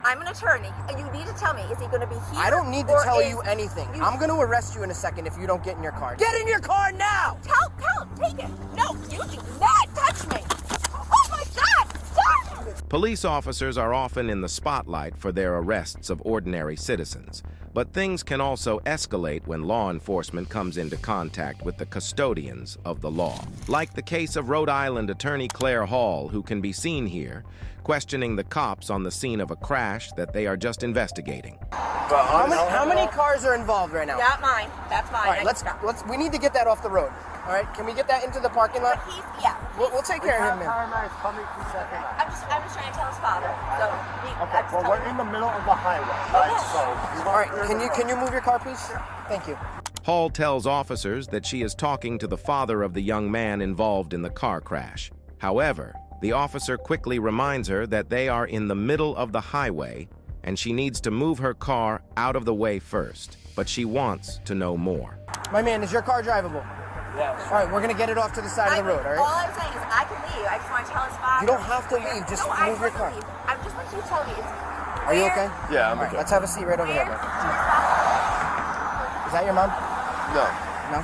I'm an attorney. You need to tell me, is he going to be here? I don't need to tell you anything. I'm going to arrest you in a second if you don't get in your car. Get in your car now! Tell, take it. No, you do not touch me. Oh my God, stop! Police officers are often in the spotlight for their arrests of ordinary citizens, but things can also escalate when law enforcement comes into contact with the custodians of the law. Like the case of Rhode Island attorney Claire Hall, who can be seen here, questioning the cops on the scene of a crash that they are just investigating. How many cars are involved right now? Not mine. That's mine. All right, we need to get that off the road. All right, can we get that into the parking lot? We'll take care of him, man. I'm just trying to tell his father. So Okay, well, we're in the middle of the highway, right? So, all right, can you move your car, please? Thank you. Hall tells officers that she is talking to the father of the young man involved in the car crash. However, the officer quickly reminds her that they are in the middle of the highway and she needs to move her car out of the way first, but she wants to know more. My man, is your car drivable? yes. All right, we're going to get it off to the side of the road, all right? All I'm saying is I can leave. I just want to tell his father. You don't have to leave. Just move your car. I just want you to tell me. Are you okay? Yeah, I'm All right, okay. let's have a seat right over here, bro. Is that your mom? No. No?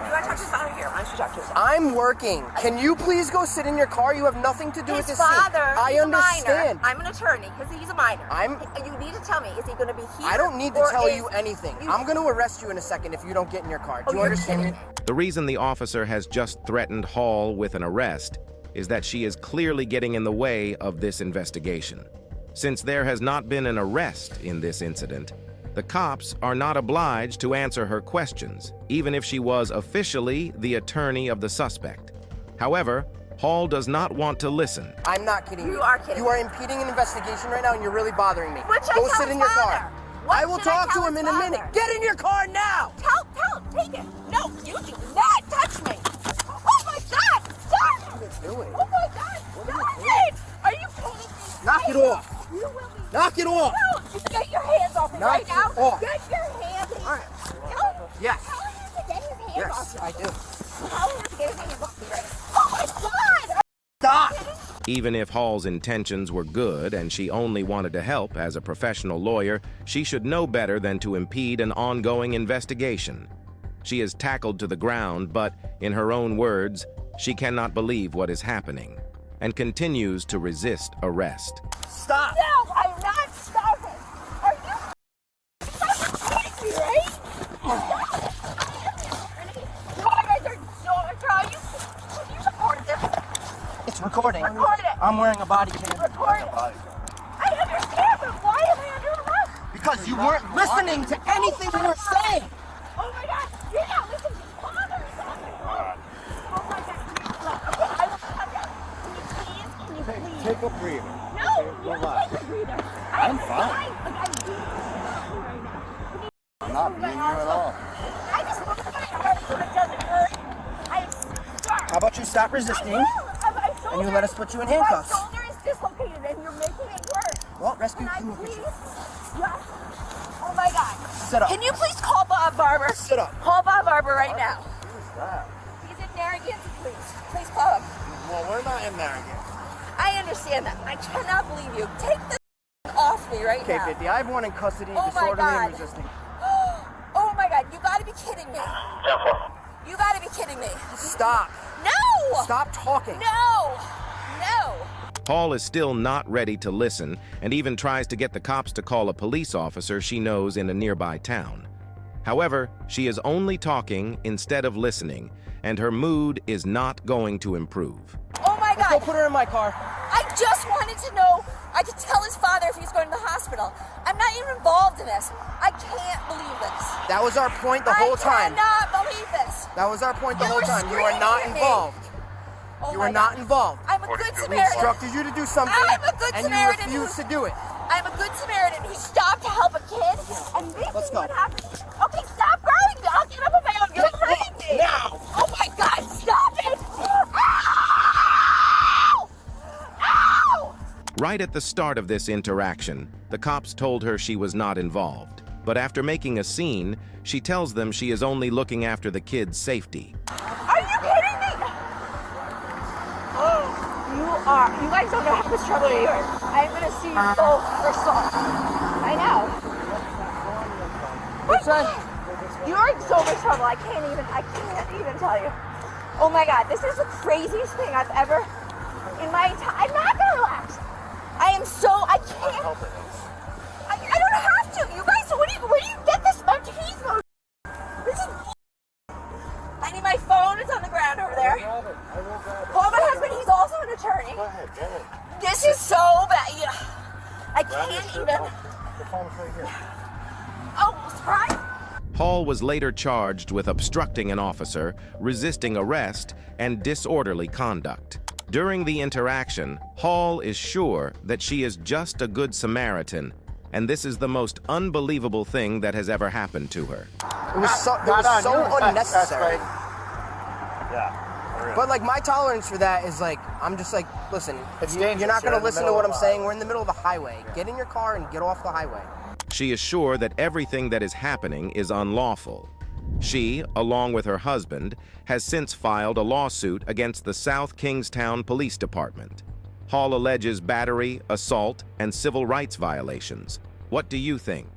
You want to talk to his father here? Why don't you talk to his father? I'm working. Can you please go sit in your car? You have nothing to do with this His father, scene. I he's understand. a minor. I'm an attorney because he's a minor. You need to tell me, is he going to be here? I don't need to tell you anything. I'm going to arrest you in a second if you don't get in your car. Do you understand me? The reason the officer has just threatened Hall with an arrest is that she is clearly getting in the way of this investigation. Since there has not been an arrest in this incident, the cops are not obliged to answer her questions, even if she was officially the attorney of the suspect. However, Hall does not want to listen. I'm not kidding you. You are kidding. You are impeding an investigation right now and you're really bothering me. What should Go I tell sit in his your father? car. What I will should I talk tell to him his in a minute. father? Get in your car now! Tell, take it. No, you do not touch me. Oh my God, stop! What are you doing? Oh my God, stop it! Are you kidding me? Knock it off. You will be. Knock it off. No, get your hands off me Knock right now. it off. Get your hands off. All right. Yes. Tell him to get his hands Yes, off me. I do. Tell him to get his hands off me right now. Oh my God! Stop! Even if Hall's intentions were good and she only wanted to help as a professional lawyer, she should know better than to impede an ongoing investigation. She is tackled to the ground, but, in her own words, she cannot believe what is happening and continues to resist arrest. Stop! No, I'm not stopping. Are you crazy, right? You guys are so trying. You recorded this. It's recording. Record it. I'm wearing a body cam. Record it. I understand, but why am I under arrest? Because you weren't listening to anything we were saying. Oh my God, you're not listening to your father or something. Oh my God. Okay, I will come down. Can you please? Take a breather. No, you relax. take a breather. I'm fine. Like I'm doing right now. I'm not being here at all. I just look at my heart so it doesn't hurt. I'm sorry. How about you stop resisting and you let us put you in handcuffs? My shoulder is dislocated and you're making it worse. Well, rescue Can I team will please? get you. Yes. Oh my God. Sit up. Can you please call Bob Barber? Sit up. Call Bob Barber right now. Who's that? He's in Narragansett, please. Please call him. Well, we're not in Narragansett. I understand that. I cannot believe you. Take this off me right Okay, now. 50. I have one in custody, Oh my disorderly God. and resisting. Oh my God, you gotta be kidding me. You gotta be kidding me. Stop. No! Stop talking. No! No! Hall is still not ready to listen and even tries to get the cops to call a police officer she knows in a nearby town. However, she is only talking instead of listening, and her mood is not going to improve. Oh my Let's go God! put her in my car. I just wanted to know. I could tell his father if he's going to the hospital. I'm not even involved in this. I can't believe this. That was our point the whole time. I cannot believe this. That was our point the You whole were time. You are not screaming at me. involved. Oh You my are not God. involved. I'm a good We Samaritan. instructed you to do something, I'm a good and you Samaritan refused to do it. I'm a good Samaritan who stopped to help a kid, and this Let's is go. what happened. Okay, stop grabbing me. I'll get up on my own. You're hurting me. Now. Oh my God, stop it. Ow! Ow! Right at the start of this interaction, the cops told her she was not involved. But after making a scene, she tells them she is only looking after the kid's safety. Are you kidding me? You are. You guys don't know how much trouble you're in. I'm gonna sue you both for assault. I know. What's that? You're in so much trouble. I can't even tell you. Oh my God, this is the craziest thing I've ever in my entire. I'm not gonna relax. I can't. I don't have to. You guys, where do you get this machismo? This is. I need my phone. It's on the ground over there. Call my husband. He's also an attorney. Go ahead. This is so bad. Yeah. I can't even. The phone's right here. Oh, surprise. Hall was later charged with obstructing an officer, resisting arrest, and disorderly conduct. During the interaction, Hall is sure that she is just a good Samaritan, and this is the most unbelievable thing that has ever happened to her. It was so unnecessary. Yeah. But like my tolerance for that is like, I'm just like, listen, It's you're dangerous. not going You're to in the listen to middle what of I'm the saying. We're in the middle of the highway. Get in your car and get off the highway. She is sure that everything that is happening is unlawful. She, along with her husband, has since filed a lawsuit against the South Kingstown Police Department. Hall alleges battery, assault, and civil rights violations. What do you think?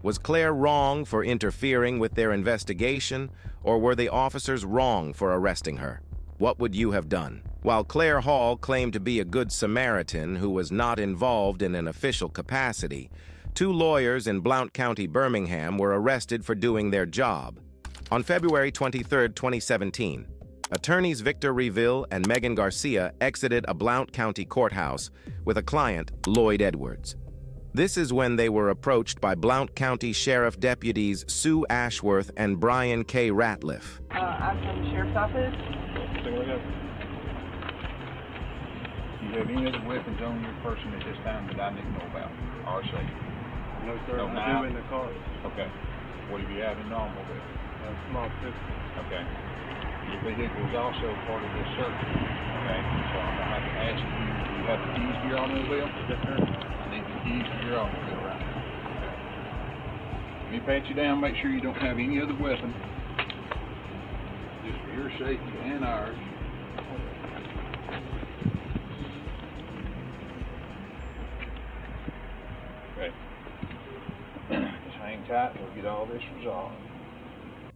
Was Claire wrong for interfering with their investigation, or were the officers wrong for arresting her? What would you have done? While Claire Hall claimed to be a good Samaritan who was not involved in an official capacity, 2 lawyers in Blount County, Birmingham were arrested for doing their job. On February 23, 2017, attorneys Victor Reville and Megan Garcia exited a Blount County courthouse with a client, Lloyd Edwards. This is when they were approached by Blount County Sheriff Deputies Sue Ashworth and Brian K. Ratliff. I'm from the Sheriff's Office. Do you have any other weapons on your person at this time that I need to know about? RC? No, sir. No, I now? do in the car. Okay. What do you have in normal with? A small pistol. Okay. Your vehicle is also part of this search. Okay. So I'm going to have to ask you, do you have the keys to your automobile? Yes, sir. I need the keys to your automobile right now. Okay. Let me pat you down, make sure you don't have any other weapon. Just for your safety and ours. Okay. Just hang tight and we'll get all this resolved.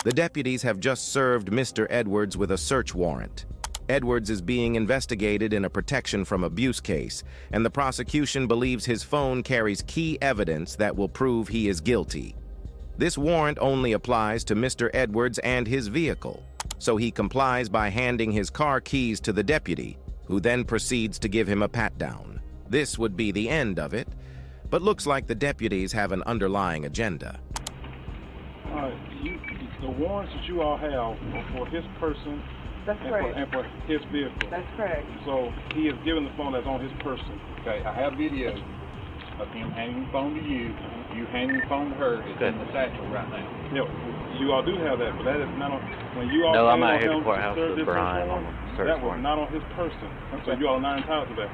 The deputies have just served Mr. Edwards with a search warrant. Edwards is being investigated in a protection from abuse case, and the prosecution believes his phone carries key evidence that will prove he is guilty. This warrant only applies to Mr. Edwards and his vehicle, so he complies by handing his car keys to the deputy, who then proceeds to give him a pat-down. This would be the end of it, but looks like the deputies have an underlying agenda. The warrants that you all have are for his person. That's correct. And for his vehicle. That's correct. So he is given the phone that's on his person. Okay, I have video of him handing the phone to you, you handing the phone to her. It's in the satchel right now. Yeah, you all do have that, but that is not on. When you all No, I'm came out on here him at the courthouse to serve with this Brian warrant, on the search that was warrant. not on his person. So you all are not entitled to that.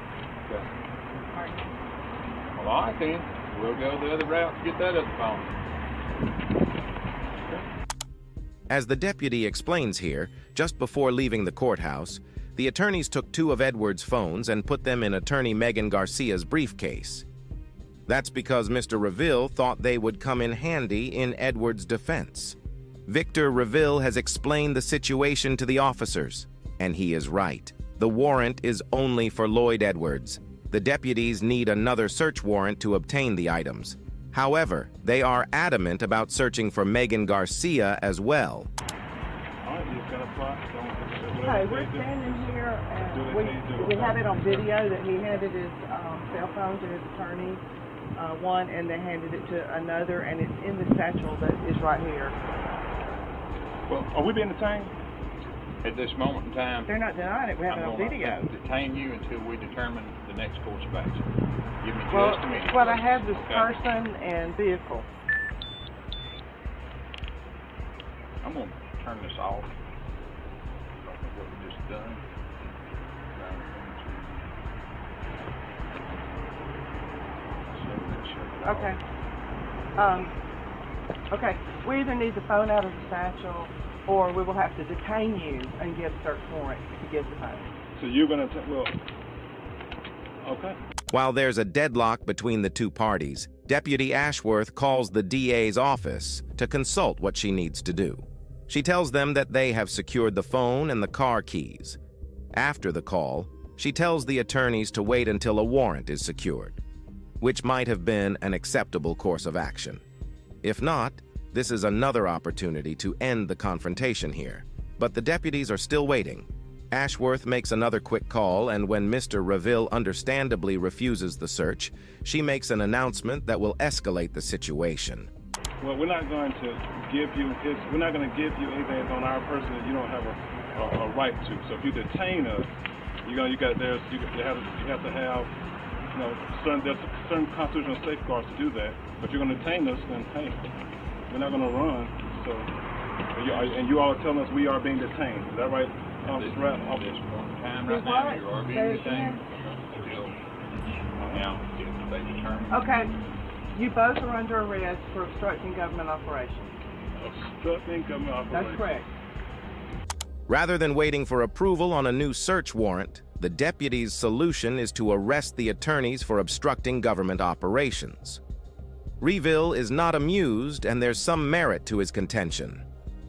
Okay. Well, all right then. We'll go the other route to get that other phone. As the deputy explains here, just before leaving the courthouse, the attorneys took 2 of Edwards' phones and put them in attorney Megan Garcia's briefcase. That's because Mr. Reville thought they would come in handy in Edwards' defense. Victor Reville has explained the situation to the officers, and he is right. The warrant is only for Lloyd Edwards. The deputies need another search warrant to obtain the items. However, they are adamant about searching for Megan Garcia as well. All right, you can apply. Okay, we're standing here and we have it on video that he handed his cell phone to his attorney, one, and they handed it to another, and it's in the satchel that is right here. Well, are we being detained? At this moment in time, They're not denying it. We have it on I'm going video. to detain you until we determine the next course of action. Give me Well, just a minute. but I have this Okay. person and vehicle. I'm going to turn this off. What we just done. Okay. Okay. We either need the phone out of the satchel, or we will have to detain you and get a search warrant to get the phone. So you're gonna well, Okay. While there's a deadlock between the two parties, Deputy Ashworth calls the DA's office to consult what she needs to do. She tells them that they have secured the phone and the car keys. After the call, she tells the attorneys to wait until a warrant is secured, which might have been an acceptable course of action. If not, this is another opportunity to end the confrontation here. But the deputies are still waiting. Ashworth makes another quick call, and when Mr. Reville understandably refuses the search, she makes an announcement that will escalate the situation. Well, we're not going to give you anything that's on our person that you don't have a right to. So if you detain us, you have to have there's certain constitutional safeguards to do that. But if you're going to detain us, then hey, we're not going to run. So and you all are telling us we are being detained. Is that right? Time right now, you are being detained until now they determine. Okay. You both are under arrest for obstructing government operations. Obstructing government operations. That's correct. Rather than waiting for approval on a new search warrant, the deputy's solution is to arrest the attorneys for obstructing government operations. Reville is not amused, and there's some merit to his contention.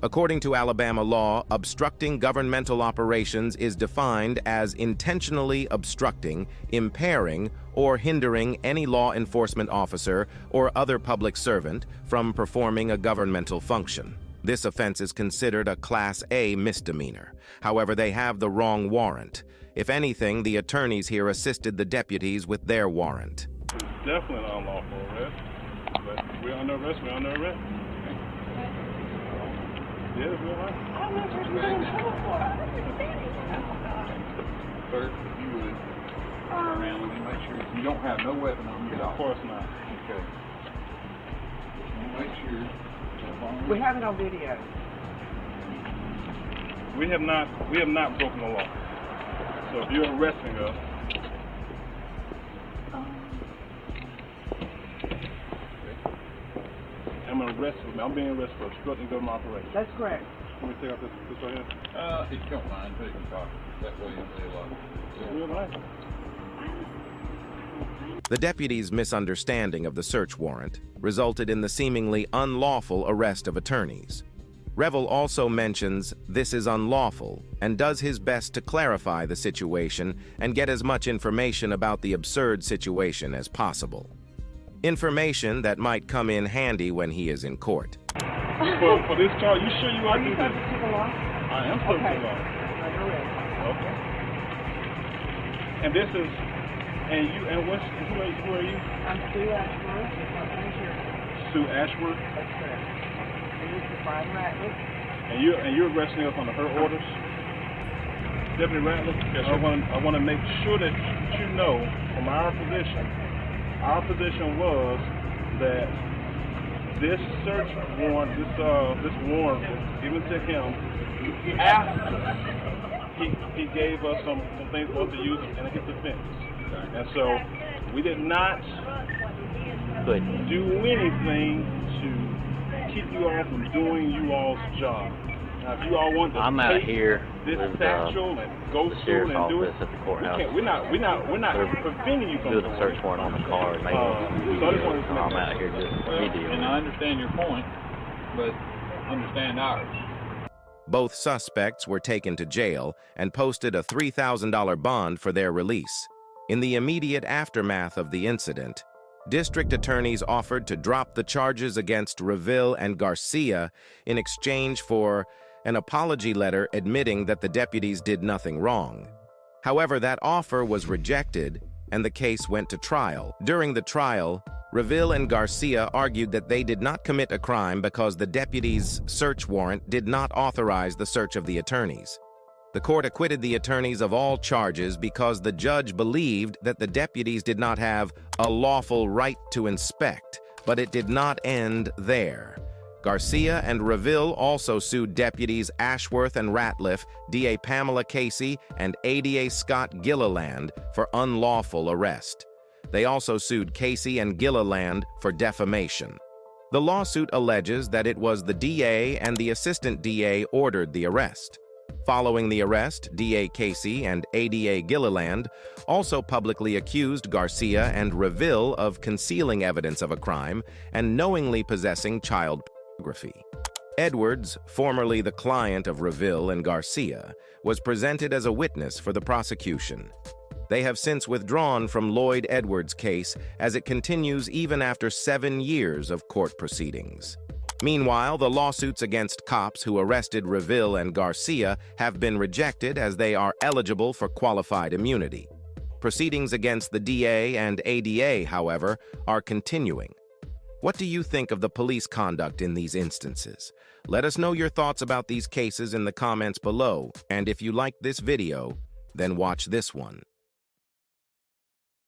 According to Alabama law, obstructing governmental operations is defined as intentionally obstructing, impairing, or hindering any law enforcement officer or other public servant from performing a governmental function. This offense is considered a Class A misdemeanor. However, they have the wrong warrant. If anything, the attorneys here assisted the deputies with their warrant. It's definitely an unlawful arrest. But we're under arrest, Yeah, we're right. I don't know if there's nothing in trouble for. I don't understand it. Sir, if you would turn around, let me make sure you don't have no weapon on you at all. Of course not. Okay. Just make sure. We have it on video. We have not broken the law. So if you're arresting us, I'm being arrested for obstructing government operations. That's correct. Let me take out this right here. If you don't mind, take a copy. That way you'll be The deputy's misunderstanding of the search warrant resulted in the seemingly unlawful arrest of attorneys. Reville also mentions this is unlawful and does his best to clarify the situation and get as much information about the absurd situation as possible. Information that might come in handy when he is in court. For this charge, you sure you Are want to you do this? subject to the law? I am subject to the law. Under arrest. Okay. And this is, who are you? I'm Sue Ashworth. Sue Ashworth. That's correct. And this is Brian Ratliff. And you're arresting us under her orders? Deputy Ratliff, yes, I want to make sure that you know from our position was that this search warrant, this warrant was given to him after he gave us some things for us to use in his defense. And so we did not do anything to keep you all from doing you all's job. Now, if you all want to I'm out here this with satchel and go the through sheriff's and do office it, at the courthouse. we're not preventing you from Do the search warrant on the car and maybe so I just wanted to I'm make out here just Well, videoing. and I understand your point, but understand ours. Both suspects were taken to jail and posted a $3,000 bond for their release. In the immediate aftermath of the incident, district attorneys offered to drop the charges against Reville and Garcia in exchange for an apology letter admitting that the deputies did nothing wrong. However, that offer was rejected and the case went to trial. During the trial, Reville and Garcia argued that they did not commit a crime because the deputies' search warrant did not authorize the search of the attorneys. The court acquitted the attorneys of all charges because the judge believed that the deputies did not have a lawful right to inspect, but it did not end there. Garcia and Reville also sued deputies Ashworth and Ratliff, DA Pamela Casey, and ADA Scott Gilliland for unlawful arrest. They also sued Casey and Gilliland for defamation. The lawsuit alleges that it was the DA and the assistant DA ordered the arrest. Following the arrest, DA Casey and ADA Gilliland also publicly accused Garcia and Reville of concealing evidence of a crime and knowingly possessing child pornography. Edwards, formerly the client of Reville and Garcia, was presented as a witness for the prosecution. They have since withdrawn from Lloyd Edwards' case as it continues even after 7 years of court proceedings. Meanwhile, the lawsuits against cops who arrested Reville and Garcia have been rejected as they are eligible for qualified immunity. Proceedings against the DA and ADA, however, are continuing. What do you think of the police conduct in these instances? Let us know your thoughts about these cases in the comments below, and if you liked this video, then watch this one.